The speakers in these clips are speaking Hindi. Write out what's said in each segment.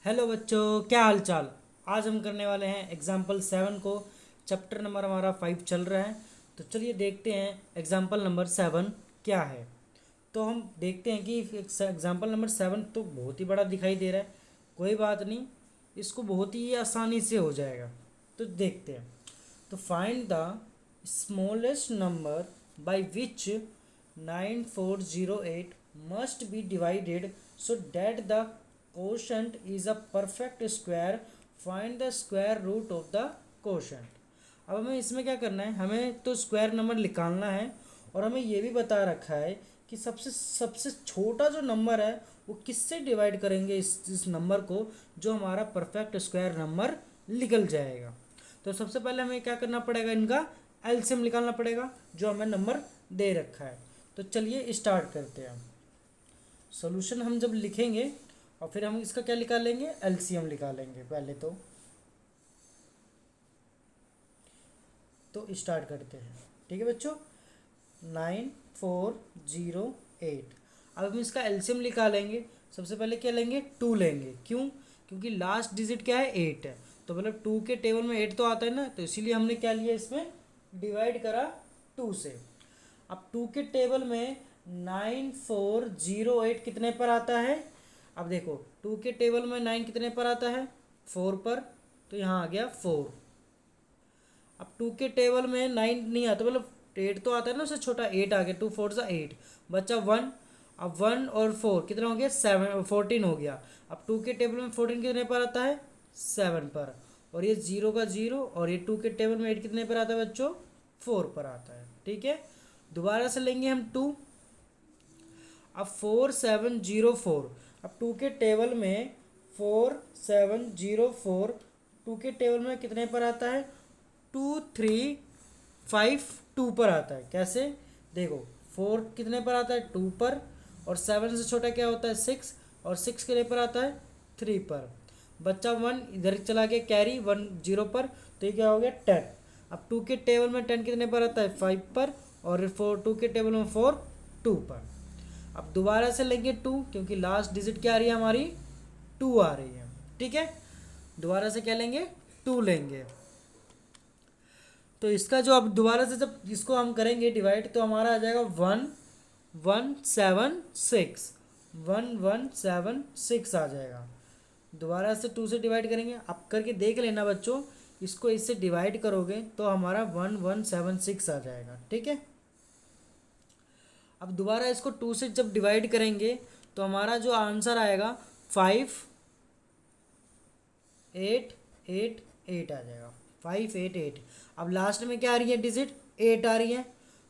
हेलो बच्चों, क्या हाल चाल। आज हम करने वाले हैं एग्जाम्पल 7 को। चैप्टर नंबर हमारा 5 चल रहा है। तो चलिए देखते हैं एग्जाम्पल नंबर 7 क्या है। तो हम देखते हैं कि एग्जाम्पल नंबर 7 तो बहुत ही बड़ा दिखाई दे रहा है। कोई बात नहीं, इसको बहुत ही आसानी से हो जाएगा। तो देखते हैं। तो find the smallest number by which 9408 must be divided so that the quotient is a perfect square. Find the square root of the quotient. अब हमें इसमें क्या करना है, हमें तो स्क्वायर नंबर निकालना है। और हमें ये भी बता रखा है कि सबसे सबसे छोटा जो नंबर है वो किससे डिवाइड करेंगे इस नंबर को, जो हमारा परफेक्ट स्क्वायर नंबर निकल जाएगा। तो सबसे पहले हमें क्या करना पड़ेगा, इनका एलसीएम निकालना पड़ेगा जो हमें नंबर दे रखा है। तो चलिए स्टार्ट करते हैं। सॉल्यूशन हम जब लिखेंगे और फिर हम इसका क्या निकालेंगे, एलसीएम निकालेंगे पहले। तो स्टार्ट करते हैं। ठीक है बच्चों, 9408। अब हम इसका एलसीएम निकालेंगे। सबसे पहले क्या लेंगे, 2 लेंगे। क्यों? क्योंकि लास्ट डिजिट क्या है, 8 है। तो मतलब 2 के टेबल में 8 तो आता है ना, तो इसीलिए हमने क्या लिया, इसमें डिवाइड करा 2 से। अब 2 के टेबल में 9408 कितने पर आता है। अब देखो 2 के टेबल में 9 कितने पर आता है, 4 पर। तो यहाँ आ गया 4। अब 2 के टेबल में 9 नहीं आता, मतलब 8 तो आता है ना, उससे छोटा 8 आ गया। 2 4 सा 8, बच्चा 1। अब 1 और 4 कितना हो गया, 7 14 हो गया। अब 2 के टेबल में 14 कितने पर आता है, 7 पर। और ये 0 का 0, और ये 2 के टेबल में 8 कितने पर आता है बच्चों, 4 पर आता है। ठीक है, दोबारा से लेंगे हम 2। अब 4704। अब 2 के टेबल में 4704, 2 के टेबल में कितने पर आता है, 2352 पर आता है। कैसे, देखो 4 कितने पर आता है, 2 पर। और 7 से छोटा क्या होता है, 6। और 6 कितने पर आता है, 3 पर। बच्चा 1 इधर चला गया, कैरी 1 0 पर। तो ये क्या हो गया, 10। अब 2 के टेबल में 10 कितने पर आता है, 5 पर। और 2 के टेबल में 4 2 पर। अब दोबारा से लेंगे 2, क्योंकि लास्ट डिजिट क्या आ रही है हमारी, 2 आ रही है। ठीक है, दोबारा से क्या लेंगे, 2 लेंगे। तो इसका जो अब दोबारा से जब इसको हम करेंगे डिवाइड, तो हमारा आ जाएगा 1176। 1176 आ जाएगा। दोबारा से 2 से डिवाइड करेंगे। आप करके देख लेना बच्चों, इसको इससे डिवाइड करोगे तो हमारा 1176 आ जाएगा। ठीक है, अब दोबारा इसको 2 से जब डिवाइड करेंगे तो हमारा जो आंसर आएगा 5888 आ जाएगा, 588। अब लास्ट में क्या आ रही है डिजिट, 8 आ रही है।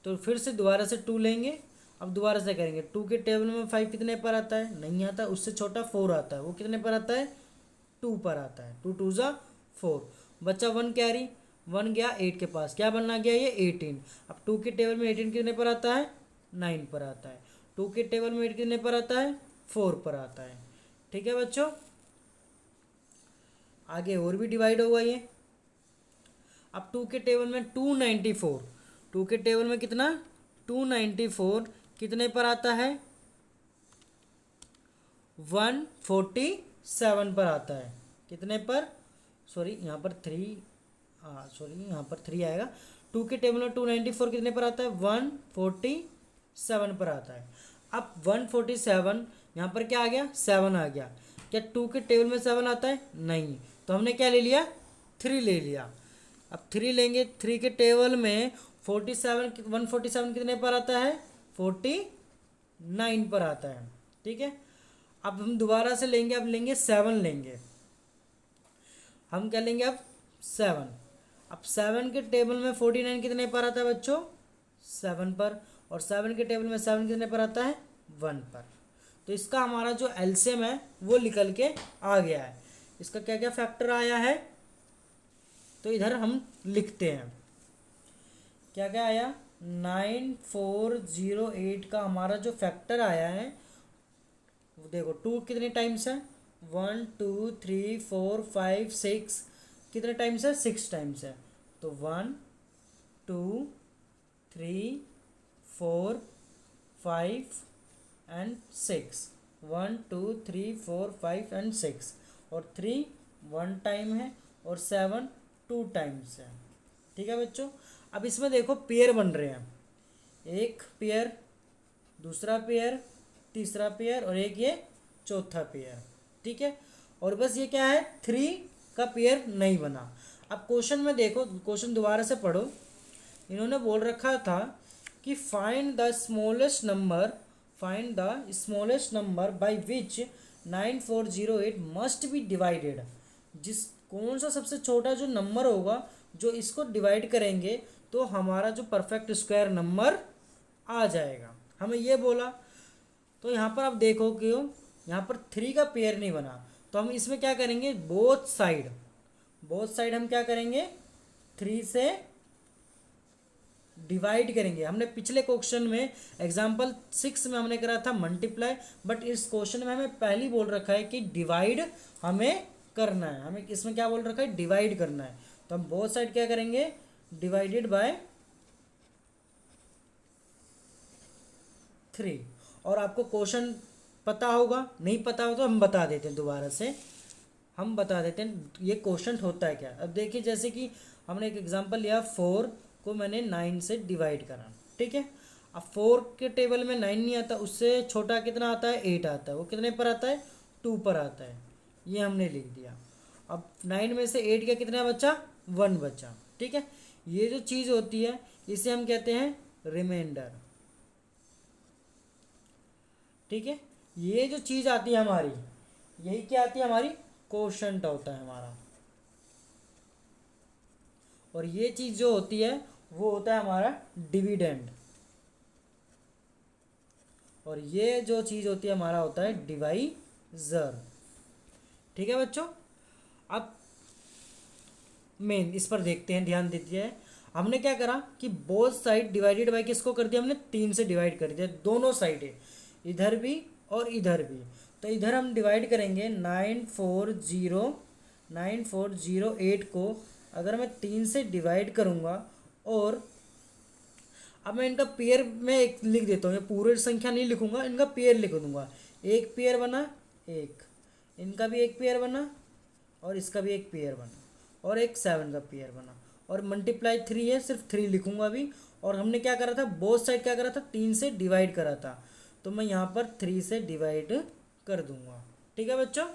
तो फिर से दोबारा से 2 लेंगे। अब दोबारा से करेंगे, 2 के टेबल में 5 कितने पर आता है, नहीं आता, उससे छोटा 4 आता है। वो कितने पर आता है, 2 पर आता है। 2 2 ज़ा 4, बच्चा 1 कैरी, 1 गया 8 के पास, क्या बनना गया ये 18। अब 2 के टेबल में 18 कितने पर आता है, 9 पर आता है। 2 के टेबल में 8 कितने पर आता है, 4 पर आता है। ठीक है बच्चों, आगे और भी डिवाइड होगा ये। अब 2 के टेबल में 294, 2 के टेबल में कितना, 294 कितने पर आता है, 147 पर आता है। कितने पर, सॉरी यहाँ पर 3, हाँ सॉरी यहाँ पर 3 आएगा। 2 के टेबल में 294 कितने पर आता है, 147 पर आता है। अब 147 यहाँ पर क्या आ गया, 7 आ गया। क्या 2 के टेबल में 7 आता है, नहीं। तो हमने क्या ले लिया, 3 ले लिया। अब 3 लेंगे, 3 के टेबल में 147 कितने पर आता है, 49 पर आता है। ठीक है, अब हम दोबारा से लेंगे, अब लेंगे 7 लेंगे। हम क्या लेंगे अब, 7। अब 7 के टेबल में 49 कितने पर आता है बच्चों, 7 पर। और 7 के टेबल में 7 कितने पर आता है, 1 पर। तो इसका हमारा जो एलसीएम है वो निकल के आ गया है। इसका क्या क्या फैक्टर आया है, तो इधर हम लिखते हैं क्या क्या आया। 9408 का हमारा जो फैक्टर आया है, देखो 2 कितने टाइम्स है, 1 2 3 4 5 6, कितने टाइम्स है, 6 टाइम्स है। तो 1 2 3 4 5 एंड 6, 1 2 3 4 5 एंड 6। और 3 1 टाइम है और 7 2 टाइम्स है। ठीक है बच्चों, अब इसमें देखो पेयर बन रहे हैं, एक पेयर, दूसरा पेयर, तीसरा पेयर और एक ये चौथा पेयर। ठीक है, और बस ये क्या है, 3 का पेयर नहीं बना। अब क्वेश्चन में देखो, क्वेश्चन दोबारा से पढ़ो। इन्होंने बोल रखा था कि find the smallest number by which 9408 must be divided. जिस कौन सा सबसे छोटा जो नंबर होगा जो इसको डिवाइड करेंगे तो हमारा जो परफेक्ट स्क्वायर नंबर आ जाएगा, हमें ये बोला। तो यहाँ पर आप देखो कि यहाँ पर 3 का पेयर नहीं बना, तो हम इसमें क्या करेंगे, बोथ साइड हम क्या करेंगे, 3 से डिवाइड करेंगे। हमने पिछले क्वेश्चन में एग्जाम्पल 6 में हमने करा था मल्टीप्लाई, बट इस क्वेश्चन में हमें पहले बोल रखा है कि डिवाइड हमें करना है, हमें इसमें क्या बोल रखा है, डिवाइड करना है। तो हम बोथ साइड क्या करेंगे, डिवाइडेड बाय 3। और आपको क्वेश्चन पता होगा, नहीं पता हो तो हम बता देते हैं, दोबारा से हम बता देते हैं ये क्वेश्चन होता है क्या। अब देखिए, जैसे कि हमने एक एग्जांपल लिया, 4 को मैंने 9 से डिवाइड करा। ठीक है, अब 4 के टेबल में 9 नहीं आता, उससे छोटा कितना आता है, 8 आता है। वो कितने पर आता है, 2 पर आता है, ये हमने लिख दिया। अब 9 में से 8 का कितना बचा, 1 बचा। ठीक है, ये जो चीज़ होती है इसे हम कहते हैं रिमाइंडर। ठीक है, ये जो चीज़ आती है हमारी, यही क्या आती है, हमारी कोशंट होता है हमारा। और ये चीज़ जो होती है वो होता है हमारा डिविडेंड। और ये जो चीज़ होती है हमारा होता है डिवाइजर। ठीक है बच्चों, अब मेन इस पर देखते हैं, ध्यान दीजिए। हमने क्या करा कि बोथ साइड डिवाइडेड बाई किसको कर दिया, हमने 3 से डिवाइड कर दिया, दोनों साइड है, इधर भी और इधर भी। तो इधर हम डिवाइड करेंगे 9408 को अगर मैं 3 से डिवाइड करूँगा, और अब मैं इनका पेयर में एक लिख देता हूँ, ये पूरे संख्या नहीं लिखूंगा, इनका पेयर लिख दूंगा। एक पेयर बना, एक इनका भी एक पेयर बना, और इसका भी एक पेयर बना, और एक 7 का पेयर बना, और मल्टीप्लाई 3 है, सिर्फ 3 लिखूंगा अभी। और हमने क्या करा था, बोथ साइड क्या करा था, 3 से डिवाइड करा था, तो मैं यहाँ पर 3 से डिवाइड कर दूंगा। ठीक है बच्चों,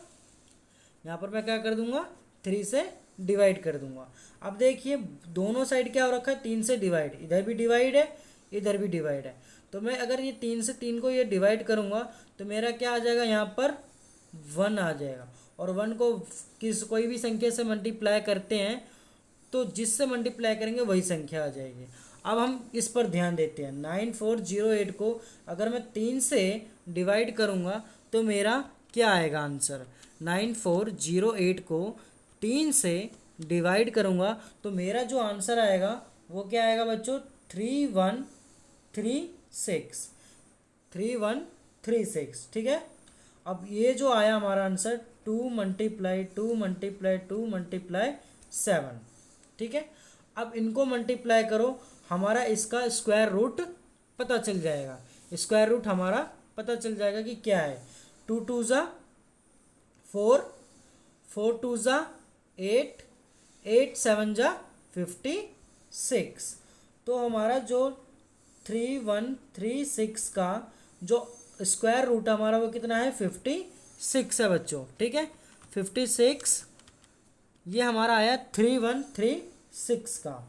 यहाँ पर मैं क्या कर दूंगा, 3 से डिवाइड कर दूंगा। अब देखिए दोनों साइड क्या हो रखा है, 3 से डिवाइड, इधर भी डिवाइड है, इधर भी डिवाइड है। तो मैं अगर ये 3 से 3 को ये डिवाइड करूंगा तो मेरा क्या आ जाएगा, यहाँ पर 1 आ जाएगा। और 1 को कोई भी संख्या से मल्टीप्लाई करते हैं तो जिससे मल्टीप्लाई करेंगे वही संख्या आ जाएगी। अब हम इस पर ध्यान देते हैं, 9408 को अगर मैं 3 से डिवाइड करूंगा तो मेरा क्या आएगा आंसर, 9408 को 3 से डिवाइड करूंगा तो मेरा जो आंसर आएगा वो क्या आएगा बच्चों, 3136। ठीक है, अब ये जो आया हमारा आंसर 2 × 2 × 2 × 7। ठीक है, अब इनको मल्टीप्लाई करो, हमारा इसका स्क्वायर रूट पता चल जाएगा। स्क्वायर रूट हमारा पता चल जाएगा कि क्या है, 2 2 ज़ा 4, 4 2 ज़ा 8, 8 7 ज़ा 56। तो हमारा जो 3136 का जो स्क्वायर रूट हमारा वो कितना है, 56 है बच्चों। ठीक है, 56 ये हमारा आया 3136 का।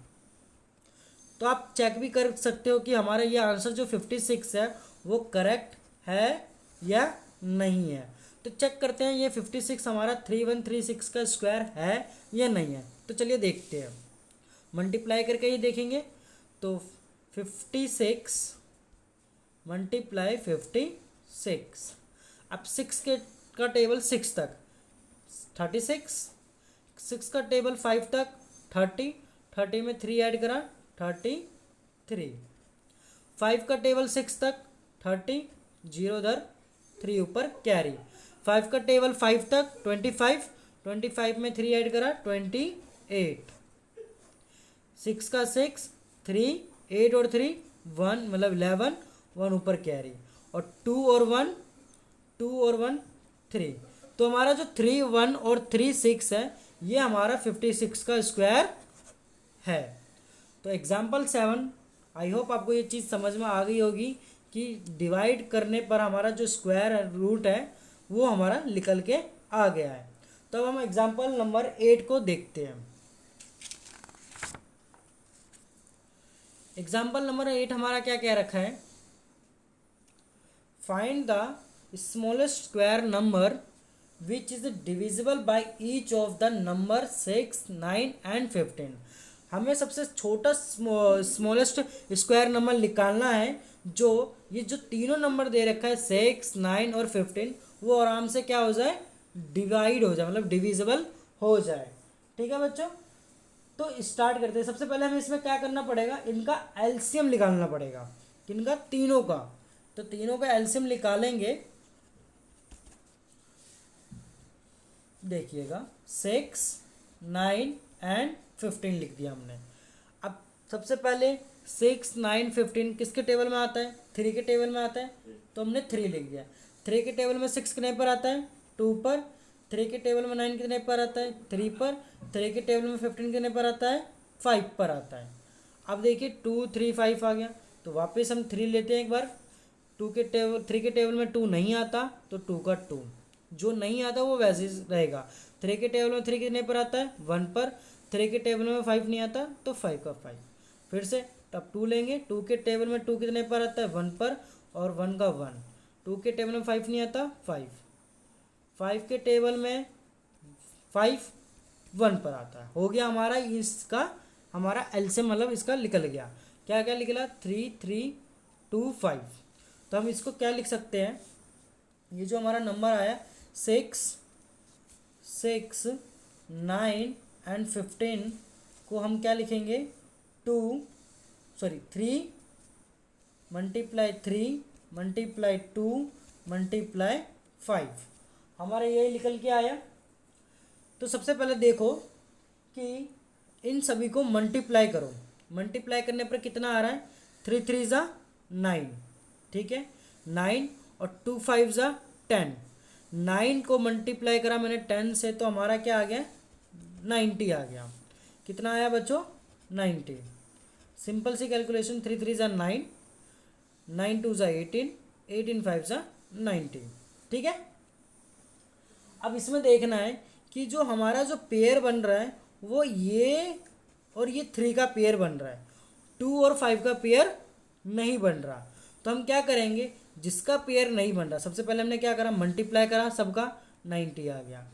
तो आप चेक भी कर सकते हो कि हमारा ये आंसर जो 56 है वो करेक्ट है या नहीं है। तो चेक करते हैं ये 56 हमारा 3136 का स्क्वायर है या नहीं है। तो चलिए देखते हैं, मल्टीप्लाई करके ही देखेंगे। तो 56 मल्टीप्लाई 56, अब 6 का टेबल 6 तक 36, 6 का टेबल 5 तक 30, 30 में 3 ऐड करा 33, 5 का टेबल 6 तक 30, 0 उधर 3 ऊपर कैरी, 5 का टेबल 5 तक 25, 25 में 3 ऐड करा 28, 6 का 6 3, 8 और 3 1 मतलब 11, 1 ऊपर कैरी, और 2 और 1 3। तो हमारा जो 3 1 और 3 6 है ये हमारा 56 का स्क्वायर है। तो एग्जाम्पल 7, आई होप आपको ये चीज़ समझ में आ गई होगी कि डिवाइड करने पर हमारा जो स्क्वायर रूट है वो हमारा निकल के आ गया है। तो अब हम एग्जाम्पल नंबर 8 को देखते हैं। एग्जाम्पल नंबर 8 हमारा क्या कह रखा है, find the smallest square number which is divisible by each of the number 6 9 and 15। हमें सबसे छोटा स्मॉलेस्ट स्क्वायर नंबर निकालना है जो ये जो तीनों नंबर दे रखा है 6 9 और 15 वो आराम से क्या हो जाए, डिवाइड हो जाए, मतलब डिविजिबल हो जाए। ठीक है बच्चों, तो स्टार्ट करते हैं। सबसे पहले हमें इसमें क्या करना पड़ेगा, इनका एलसीएम निकालना पड़ेगा, किनका, तीनों का। तो तीनों का एलसीएम निकालेंगे, देखिएगा 6 9 एंड 15 लिख दिया हमने। अब सबसे पहले 6 9 15 किसके टेबल में आता है, 3 के टेबल में आता है, तो हमने 3 लिख दिया। 3 के टेबल में 6 कितने पर आता है, 2 पर। 3 के टेबल में 9 कितने पर आता है, 3 पर। 3 के टेबल में 15 कितने पर आता है, 5 पर आता है। अब देखिए 2 3 5 आ गया, तो वापस हम 3 लेते हैं एक बार। 3 के टेबल में 2 नहीं आता तो 2 का 2, जो नहीं आता वो वैसे ही रहेगा। 3 के टेबल में 3 कितने पर आता है, 1 पर। 3 के टेबल में 5 नहीं आता तो 5 का 5। फिर से तब 2 लेंगे, 2 के टेबल में 2 कितने पर आता है, 1 पर, और 1 का 1। 2 के टेबल में 5 नहीं आता, 5। 5 के टेबल में 5 1 पर आता है। हो गया हमारा इसका, हमारा एलसीएम मतलब इसका निकल गया। क्या क्या निकला, 3 3 2 5। तो हम इसको क्या लिख सकते हैं, ये जो हमारा नंबर आया 6 6 9 एंड 15 को हम क्या लिखेंगे, 3 मल्टीप्लाई 3 मल्टीप्लाई 2 मल्टीप्लाई 5, हमारा यही निकल के आया। तो सबसे पहले देखो कि इन सभी को मल्टीप्लाई करो। मल्टीप्लाई करने पर कितना आ रहा है, 3 3 ज़ा 9, ठीक है, 9 और 2 5 ज़ा 10। 9 को मल्टीप्लाई करा मैंने 10 से, तो हमारा क्या आ गया, 90 आ गया। कितना आया बच्चों, 90। सिंपल सी कैलकुलेशन, 3 3 ज़ा 9, 9 2 ज़ा 18, 18 5 ज़ा 90। ठीक है, अब इसमें देखना है कि जो हमारा जो पेयर बन रहा है वो ये और ये 3 का पेयर बन रहा है, 2 और 5 का पेयर नहीं बन रहा। तो हम क्या करेंगे, जिसका पेयर नहीं बन रहा, सबसे पहले हमने क्या करा, मल्टीप्लाई करा, सबका 90 आ गया।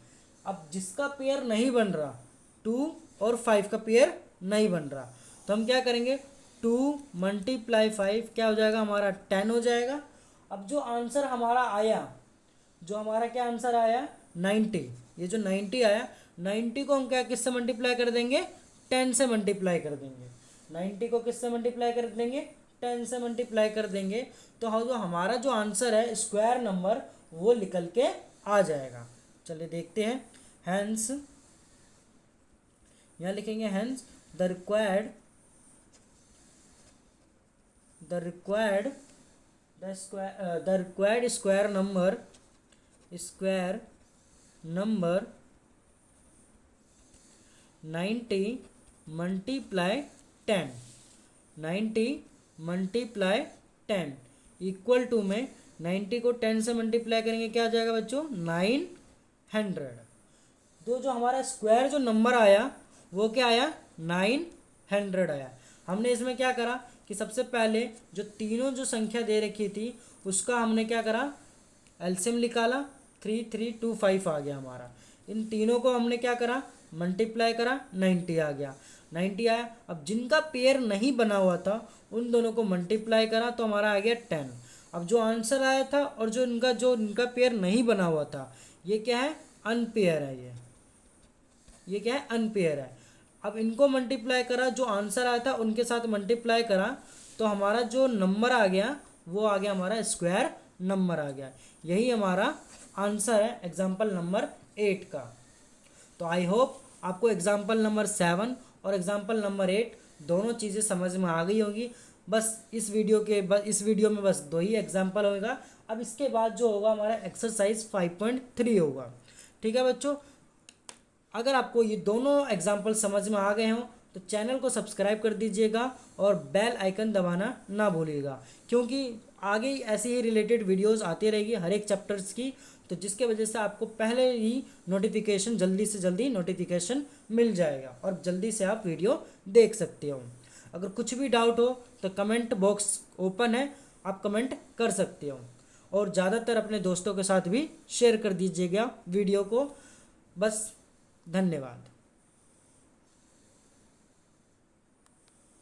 अब जिसका पेयर नहीं बन रहा, 2 और 5 का पेयर नहीं बन रहा, तो हम क्या करेंगे, 2 मल्टीप्लाई 5 क्या हो जाएगा, हमारा 10 हो जाएगा। अब जो आंसर हमारा आया, जो हमारा क्या आंसर आया, 90, ये जो 90 आया, 90 को हम क्या किससे मल्टीप्लाई कर देंगे, 10 से मल्टीप्लाई कर देंगे। 90 को किससे मल्टीप्लाई कर देंगे, 10 से मल्टीप्लाई कर देंगे। तो जो हमारा जो आंसर है स्क्वायर नंबर वो निकल के आ जाएगा। चलिए देखते हैं। हैंस, यहाँ लिखेंगे hence the required square number 90 multiply 10, 90 multiply 10 equal to में 90 को 10 से मल्टीप्लाई करेंगे क्या आ जाएगा बच्चों, 900। तो जो हमारा स्क्वायर जो नंबर आया वो क्या आया, 900 आया। हमने इसमें क्या करा कि सबसे पहले जो तीनों जो संख्या दे रखी थी उसका हमने क्या करा, एलसीएम निकाला, 3 3 2 5 आ गया हमारा। इन तीनों को हमने क्या करा, मल्टीप्लाई करा, 90 आ गया, 90 आया। अब जिनका पेयर नहीं बना हुआ था उन दोनों को मल्टीप्लाई करा तो हमारा आ गया 10। अब जो आंसर आया था और जो इनका पेयर नहीं बना हुआ था ये क्या है, अनपेयर है, ये क्या है, अनपेयर है। अब इनको मल्टीप्लाई करा, जो आंसर आया था उनके साथ मल्टीप्लाई करा तो हमारा जो नंबर आ गया वो आ गया हमारा स्क्वायर नंबर आ गया। यही हमारा आंसर है एग्जाम्पल नंबर 8 का। तो आई होप आपको एग्जाम्पल नंबर 7 और एग्जाम्पल नंबर 8 दोनों चीज़ें समझ में आ गई होंगी। बस इस वीडियो में बस 2 ही एग्जाम्पल होगा। अब इसके बाद जो होगा हमारा एक्सरसाइज 5.3 होगा। ठीक है बच्चों, अगर आपको ये दोनों एग्जाम्पल समझ में आ गए हों तो चैनल को सब्सक्राइब कर दीजिएगा और बेल आइकन दबाना ना भूलिएगा, क्योंकि आगे ऐसी ही रिलेटेड वीडियोस आती रहेगी हर एक चैप्टर्स की, तो जिसके वजह से आपको पहले ही नोटिफिकेशन, जल्दी से जल्दी नोटिफिकेशन मिल जाएगा और जल्दी से आप वीडियो देख सकते हो। अगर कुछ भी डाउट हो तो कमेंट बॉक्स ओपन है, आप कमेंट कर सकते हो और ज़्यादातर अपने दोस्तों के साथ भी शेयर कर दीजिएगा वीडियो को। बस, धन्यवाद।